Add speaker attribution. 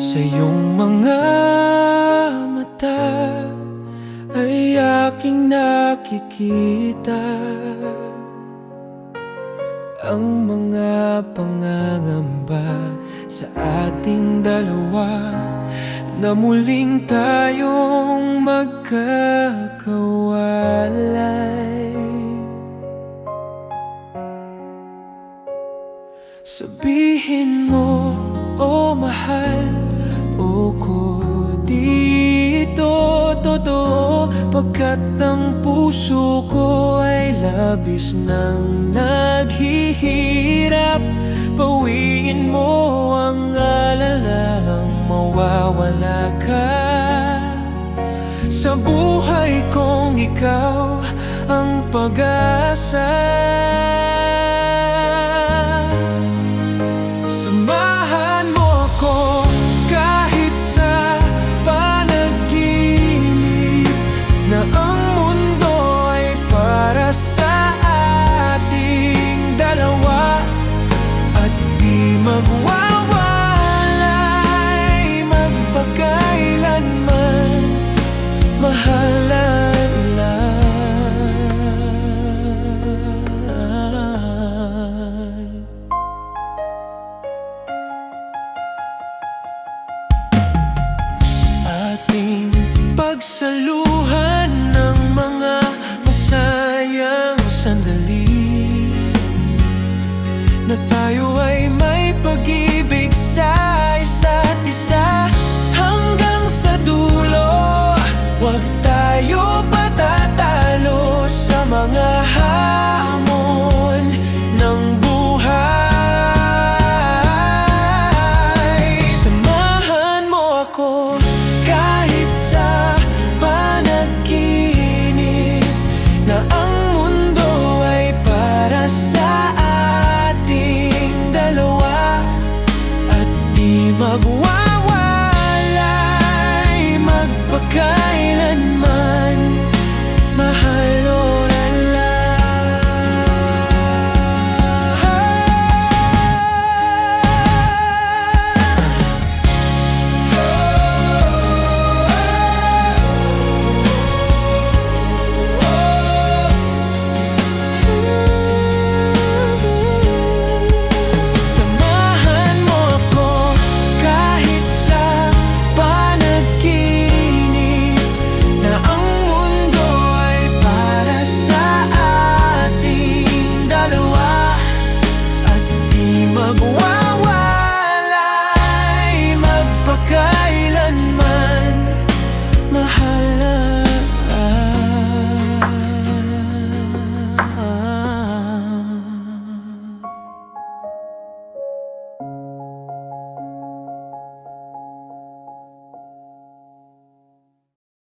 Speaker 1: Sa iyong mga mata ay aking nakikita ang mga pangangamba sa ating dalawa, na muling tayong magkakawalay. Sabihin mo, oh mahal, o ko dito totoo, pagkat ang puso ko ay labis nang naghihirap. Bawiin mo ang alalalang mawawala ka sa buhay kong ikaw ang pag-asa. Samahan mo ako kahit sa panaginip, na ang mundo ay para sa ating dalawa at di magwawalay magpakailanman, mahalan lang. Ating pagsaluhan ng mga masayang sandali, na tayo ay may pag-ibig sa isa't isa hanggang sa dulo. Huwag tayo patatalo sa mga hamon ng buhay. Samahan mo ako kahit sa panaginip, na ang mundo ay para sa ating dalawa at di magwawalay magpakailanman, mahal o magwawalay magpakailanman.